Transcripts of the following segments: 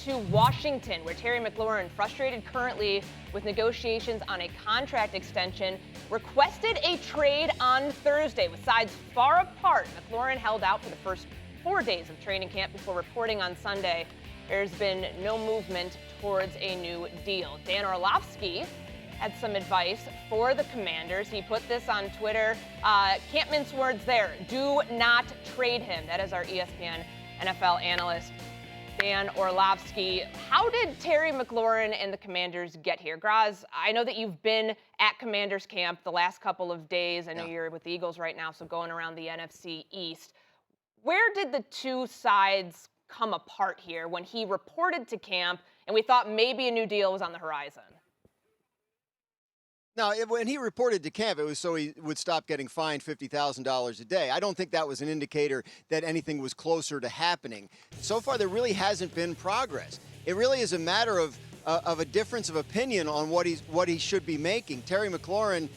to Washington, where Terry McLaurin, frustrated currently with negotiations on a contract extension, requested a trade on Thursday. With sides far apart, McLaurin held out for the first 4 days of training camp before reporting on Sunday there's been no movement towards a new deal. Dan Orlovsky had some advice for the Commanders. He put this on Twitter. Can't mince words there. Do not trade him. That is our ESPN NFL analyst, Dan Orlovsky. How did Terry McLaurin and the Commanders get here? Graz, I know that you've been at Commanders camp the last couple of days. I know you're with the Eagles right now, so going around the NFC East. Where did the two sides come apart here when he reported to camp and we thought maybe a new deal was on the horizon? No, when he reported to camp, it was so he would stop getting fined $50,000 a day. I don't think that was an indicator that anything was closer to happening. So far, there really hasn't been progress. It really is a matter of a difference of opinion on what he should be making. Terry McLaurin,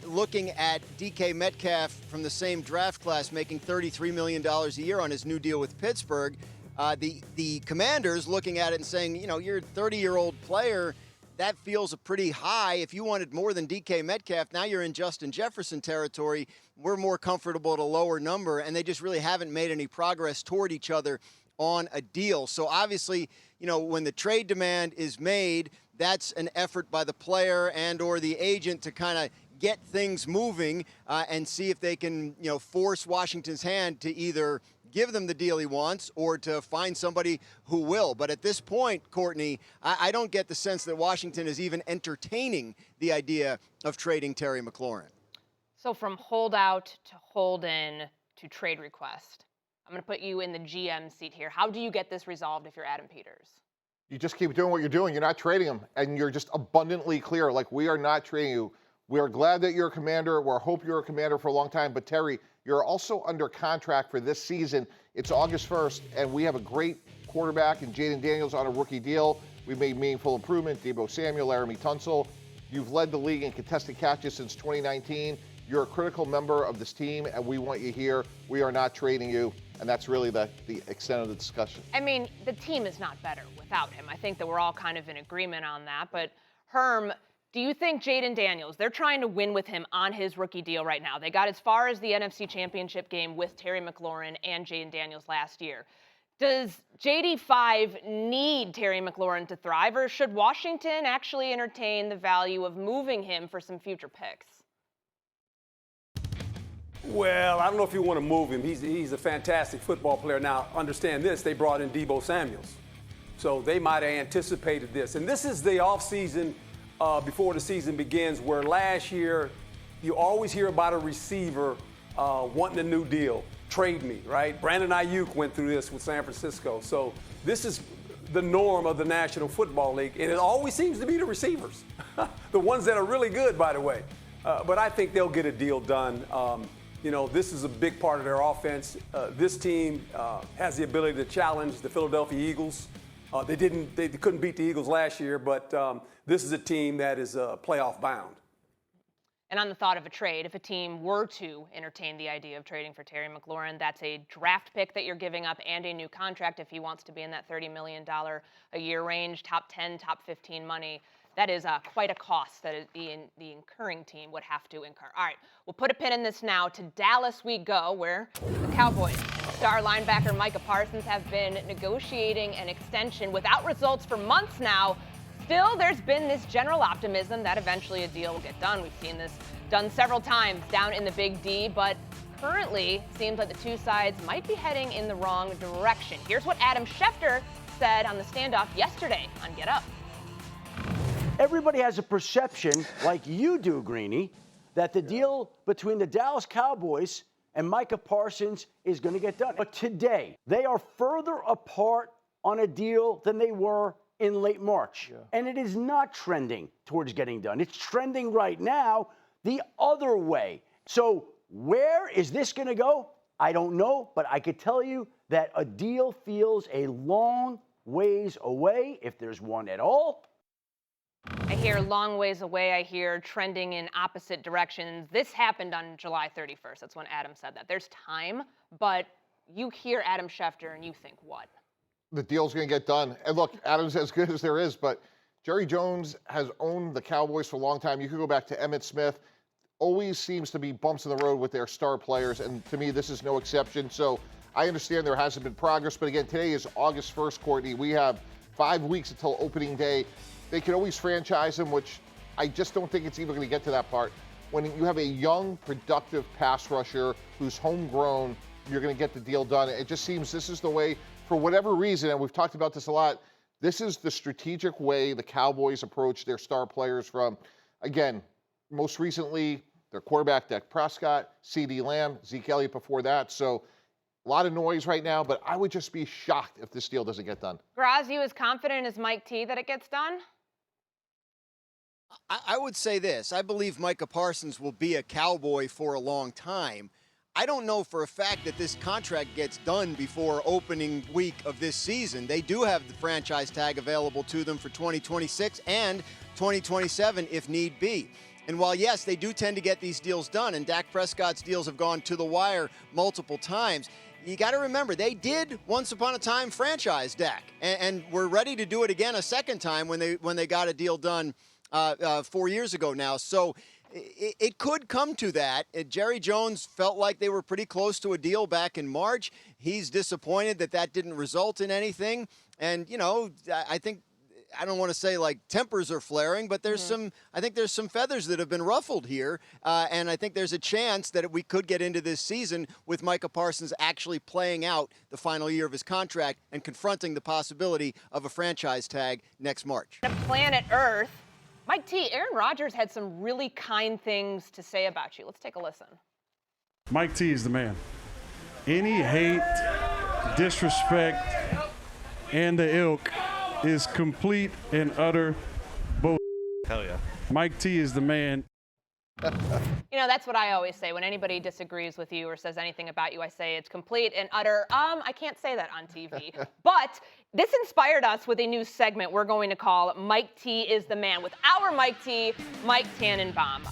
looking at DK Metcalf from the same draft class, making $33 million a year on his new deal with Pittsburgh. The Commanders looking at it and saying, you know, you're a 30-year-old player. That feels pretty high. If you wanted more than DK Metcalf, now you're in Justin Jefferson territory. We're more comfortable at a lower number, and they just really haven't made any progress toward each other on a deal. So obviously, you know, when the trade demand is made, that's an effort by the player and or the agent to kind of get things moving and see if they can, you know, force Washington's hand to either give them the deal he wants or to find somebody who will. But at this point, Courtney, I don't get the sense that Washington is even entertaining the idea of trading Terry McLaurin. So from holdout to hold in to trade request, I'm going to put you in the GM seat here. How do you get this resolved if you're Adam Peters? You just keep doing what you're doing. You're not trading him, and you're just abundantly clear. Like, we are not trading you. We are glad that you're a Commander. We hope you're a Commander for a long time. But, Terry, you're also under contract for this season. It's August 1st, and we have a great quarterback in Jalen Daniels on a rookie deal. We've made meaningful improvement. Deebo Samuel, Laramie Tunsil. You've led the league in contested catches since 2019. You're a critical member of this team, and we want you here. We are not trading you, and that's really the extent of the discussion. I mean, the team is not better without him. I think that we're all kind of in agreement on that. But, Herm, do you think Jayden Daniels, they're trying to win with him on his rookie deal right now. They got as far as the NFC Championship game with Terry McLaurin and Jayden Daniels last year. Does JD5 need Terry McLaurin to thrive, or should Washington actually entertain the value of moving him for some future picks? Well, I don't know if you want to move him. He's a fantastic football player. Now, understand this, they brought in Deebo Samuels. So they might have anticipated this. And this is the offseason before the season begins, where last year you always hear about a receiver wanting a new deal. Trade me, right? Brandon Ayuk went through this with San Francisco. So this is the norm of the National Football League. And it always seems to be the receivers, the ones that are really good, by the way. But I think they'll get a deal done. You know, this is a big part of their offense. This team has the ability to challenge the Philadelphia Eagles. They couldn't beat the Eagles last year, but this is a team that is playoff bound. And on the thought of a trade, if a team were to entertain the idea of trading for Terry McLaurin, that's a draft pick that you're giving up and a new contract if he wants to be in that $30 million a year range, top 10, top 15 money. That is quite a cost that the incurring team would have to incur. All right, we'll put a pin in this now. To Dallas we go, where the Cowboys star linebacker Micah Parsons have been negotiating an extension without results for months now. Still, there's been this general optimism that eventually a deal will get done. We've seen this done several times down in the Big D, but currently it seems like the two sides might be heading in the wrong direction. Here's what Adam Schefter said on the standoff yesterday on Get Up. Everybody has a perception, like you do, Greeny, that the deal between the Dallas Cowboys and Micah Parsons is going to get done. But today, they are further apart on a deal than they were in late March. Yeah. And it is not trending towards getting done. It's trending right now the other way. So where is this going to go? I don't know, but I could tell you that a deal feels a long ways away, if there's one at all. I hear long ways away. I hear trending in opposite directions. This happened on July 31st. That's when Adam said that. There's time, but you hear Adam Schefter and you think what? The deal's going to get done. And look, Adam's as good as there is, but Jerry Jones has owned the Cowboys for a long time. You could go back to Emmitt Smith. Always seems to be bumps in the road with their star players, and to me, this is no exception. So I understand there hasn't been progress, but again, today is August 1st, Courtney. We have 5 weeks until opening day. They can always franchise him, which I just don't think it's even going to get to that part. When you have a young, productive pass rusher who's homegrown, you're going to get the deal done. It just seems this is the way, for whatever reason, and we've talked about this a lot, this is the strategic way the Cowboys approach their star players from, again, most recently, their quarterback, Dak Prescott, CeeDee Lamb, Zeke Elliott before that. So a lot of noise right now, but I would just be shocked if this deal doesn't get done. Graz, you as confident as Mike T that it gets done? I would say this. I believe Micah Parsons will be a Cowboy for a long time. I don't know for a fact that this contract gets done before opening week of this season. They do have the franchise tag available to them for 2026 and 2027 if need be. And while, yes, they do tend to get these deals done, and Dak Prescott's deals have gone to the wire multiple times, you got to remember, they did once upon a time franchise Dak, and we're ready to do it again a second time when they got a deal done 4 years ago now. So it could come to that. Jerry Jones felt like they were pretty close to a deal back in March. He's disappointed that didn't result in anything. And, you know, I don't want to say like tempers are flaring, but there's I think there's some feathers that have been ruffled here. And I think there's a chance that we could get into this season with Micah Parsons actually playing out the final year of his contract and confronting the possibility of a franchise tag next March. Planet Earth. Mike T, Aaron Rodgers had some really kind things to say about you. Let's take a listen. Mike T is the man. Any hate, disrespect, and the ilk is complete and utter bull. Hell yeah. Mike T is the man. You know, that's what I always say. When anybody disagrees with you or says anything about you, I say it's complete and utter. I can't say that on TV. But this inspired us with a new segment we're going to call Mike T is the man. With our Mike T, Mike Tannenbaum.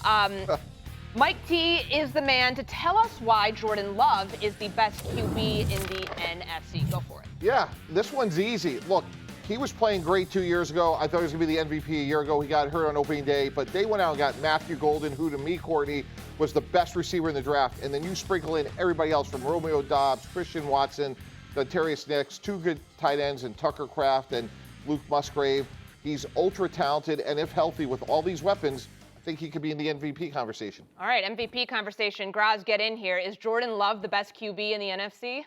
Mike T is the man to tell us why Jordan Love is the best QB in the NFC. Go for it. Yeah, this one's easy. Look, he was playing great 2 years ago. I thought he was going to be the MVP a year ago. He got hurt on opening day, but they went out and got Matthew Golden, who to me, Courtney, was the best receiver in the draft. And then you sprinkle in everybody else from Romeo Doubs, Christian Watson, Darius Nix, two good tight ends, and Tucker Kraft and Luke Musgrave. He's ultra talented, and if healthy with all these weapons, I think he could be in the MVP conversation. All right, MVP conversation. Graz, get in here. Is Jordan Love the best QB in the NFC?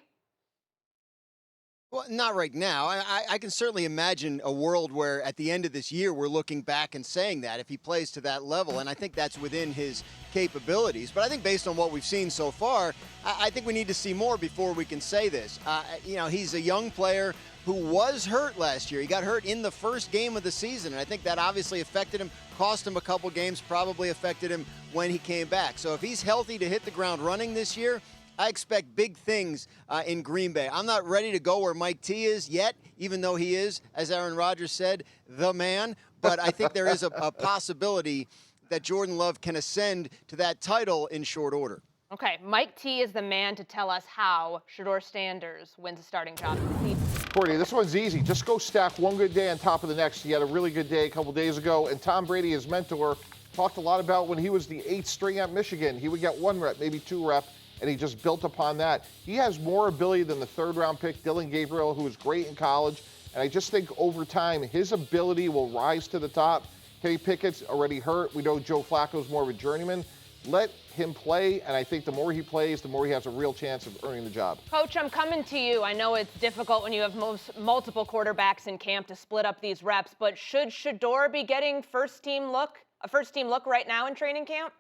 Well, not right now. I can certainly imagine a world where at the end of this year we're looking back and saying that if he plays to that level, and I think that's within his capabilities. But I think based on what we've seen so far, I think we need to see more before we can say this. You know, he's a young player who was hurt last year. He got hurt in the first game of the season, and I think that obviously affected him, cost him a couple games, probably affected him when he came back. So if he's healthy to hit the ground running this year, I expect big things in Green Bay. I'm not ready to go where Mike T is yet, even though he is, as Aaron Rodgers said, the man. But I think there is a possibility that Jordan Love can ascend to that title in short order. Okay, Mike T is the man to tell us how Shedeur Sanders wins a starting job in Cleveland. Courtney, this one's easy. Just go stack one good day on top of the next. He had a really good day a couple days ago, and Tom Brady, his mentor, talked a lot about when he was the 8th string at Michigan. He would get 1 rep, maybe 2 rep, and he just built upon that. He has more ability than the 3rd-round pick, Dylan Gabriel, who was great in college. And I just think over time, his ability will rise to the top. Kenny Pickett's already hurt. We know Joe Flacco's more of a journeyman. Let him play, and I think the more he plays, the more he has a real chance of earning the job. Coach, I'm coming to you. I know it's difficult when you have multiple quarterbacks in camp to split up these reps, but should Shedeur be getting a first-team look right now in training camp?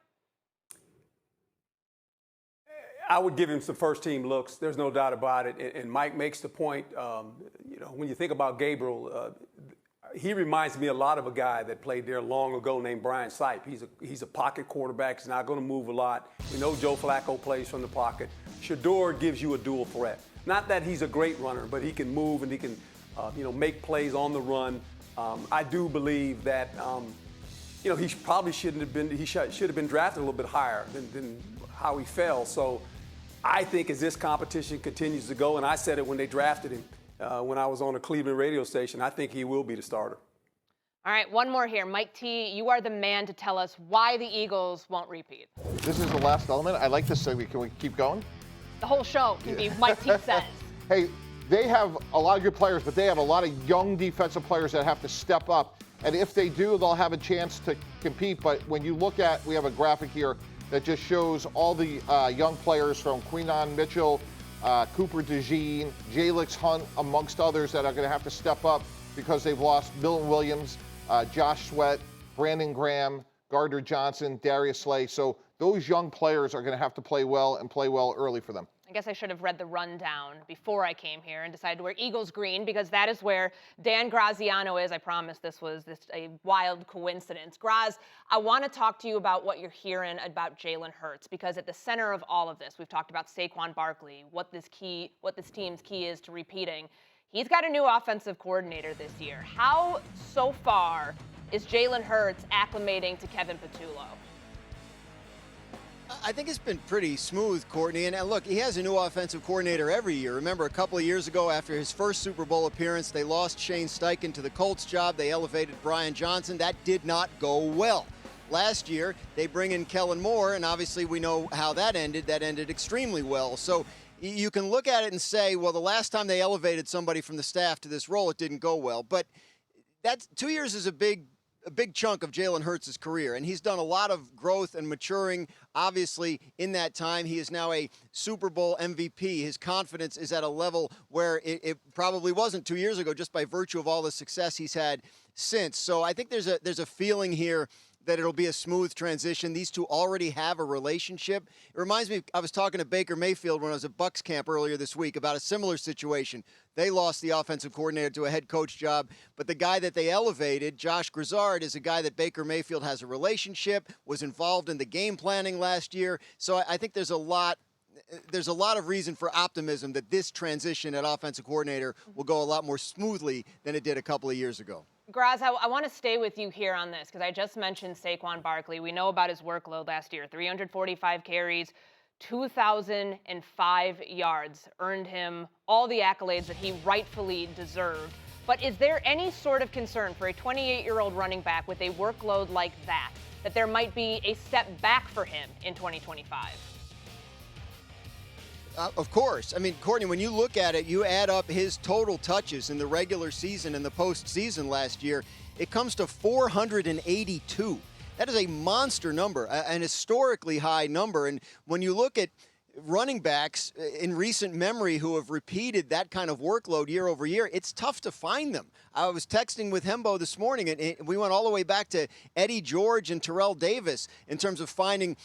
I would give him some first-team looks. There's no doubt about it. And Mike makes the point, you know, when you think about Gabriel, he reminds me a lot of a guy that played there long ago named Brian Sipe. He's a pocket quarterback. He's not going to move a lot. We know Joe Flacco plays from the pocket. Shedeur gives you a dual threat. Not that he's a great runner, but he can move and he can, you know, make plays on the run. I do believe that, you know, he probably shouldn't have been. He should have been drafted a little bit higher than how he fell. So I think as this competition continues to go, and I said it when they drafted him, when I was on a Cleveland radio station. I think he will be the starter. All right, one more here. Mike T., you are the man to tell us why the Eagles won't repeat. This is the last element. I like this segment. Can we keep going? The whole show can be Mike T. says. Hey, they have a lot of good players, but they have a lot of young defensive players that have to step up. And if they do, they'll have a chance to compete. But when you look at, we have a graphic here that just shows all the young players from Quinton Mitchell, Cooper DeJean, Jalix Hunt, amongst others that are going to have to step up because they've lost Milton Williams, Josh Sweat, Brandon Graham, Gardner Johnson, Darius Slay. So those young players are going to have to play well and play well early for them. I guess I should have read the rundown before I came here and decided to wear Eagles green because that is where Dan Graziano is. I promise this was a wild coincidence. Graz, I want to talk to you about what you're hearing about Jalen Hurts because at the center of all of this, we've talked about Saquon Barkley, what this team's key is to repeating. He's got a new offensive coordinator this year. How, so far, is Jalen Hurts acclimating to Kevin Patullo? I think it's been pretty smooth, Courtney. And look, he has a new offensive coordinator every year. Remember, a couple of years ago, after his first Super Bowl appearance, they lost Shane Steichen to the Colts job. They elevated Brian Johnson. That did not go well. Last year, they bring in Kellen Moore, and obviously we know how that ended. That ended extremely well. So you can look at it and say, well, the last time they elevated somebody from the staff to this role, it didn't go well. But that's 2 years is a big chunk of Jalen Hurts' career, and he's done a lot of growth and maturing. Obviously, in that time, he is now a Super Bowl MVP. His confidence is at a level where it probably wasn't 2 years ago, just by virtue of all the success he's had since. So I think there's a feeling here that it'll be a smooth transition. These two already have a relationship. It reminds me, I was talking to Baker Mayfield when I was at Bucs camp earlier this week about a similar situation. They lost the offensive coordinator to a head coach job, but the guy that they elevated, Josh Grizzard, is a guy that Baker Mayfield has a relationship, was involved in the game planning last year. So I think there's a lot of reason for optimism that this transition at offensive coordinator will go a lot more smoothly than it did a couple of years ago. Graz, I want to stay with you here on this because I just mentioned Saquon Barkley. We know about his workload last year, 345 carries, 2,005 yards, earned him all the accolades that he rightfully deserved. But is there any sort of concern for a 28-year-old running back with a workload like that there might be a step back for him in 2025? Of course. I mean, Courtney, when you look at it, you add up his total touches in the regular season and the postseason last year, it comes to 482. That is a monster number, an historically high number. And when you look at running backs in recent memory who have repeated that kind of workload year over year, it's tough to find them. I was texting with Hembo this morning, and we went all the way back to Eddie George and Terrell Davis in terms of finding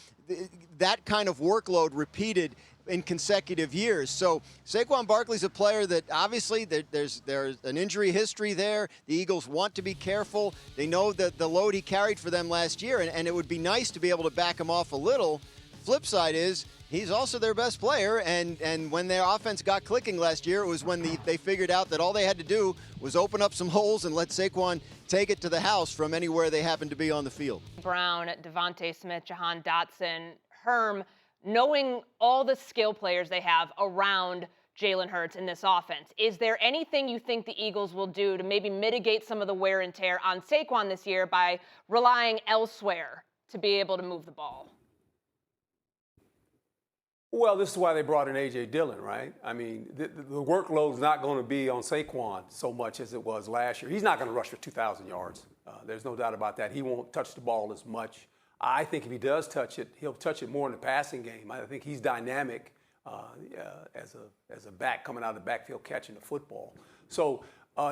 that kind of workload repeated in consecutive years. So Saquon Barkley's a player that obviously there's an injury history there. The Eagles want to be careful. They know that the load he carried for them last year, and it would be nice to be able to back him off a little. Flip side is he's also their best player, and when their offense got clicking last year, it was when they figured out that all they had to do was open up some holes and let Saquon take it to the house from anywhere they happened to be on the field. Brown, Devontae Smith, Jahan Dotson, Herm, knowing all the skill players they have around Jalen Hurts in this offense, is there anything you think the Eagles will do to maybe mitigate some of the wear and tear on Saquon this year by relying elsewhere to be able to move the ball? Well, this is why they brought in A.J. Dillon, right? I mean, the workload's not going to be on Saquon so much as it was last year. He's not going to rush for 2,000 yards. There's no doubt about that. He won't touch the ball as much. I think if he does touch it, he'll touch it more in the passing game. I think he's dynamic as a back coming out of the backfield catching the football. So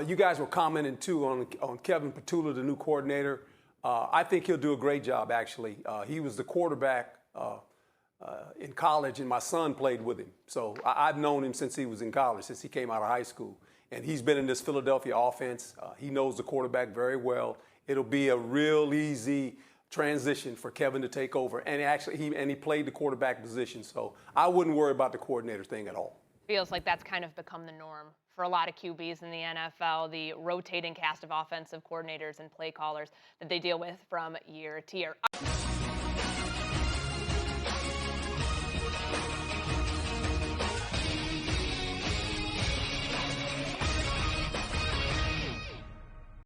you guys were commenting, too, on Kevin Patullo, the new coordinator. I think he'll do a great job, actually. He was the quarterback in college, and my son played with him. So I've known him since he was in college, since he came out of high school. And he's been in this Philadelphia offense. He knows the quarterback very well. It'll be a real easy transition for Kevin to take over. And actually, he played the quarterback position. So I wouldn't worry about the coordinator thing at all. Feels like that's kind of become the norm for a lot of QBs in the NFL, the rotating cast of offensive coordinators and play callers that they deal with from year to year.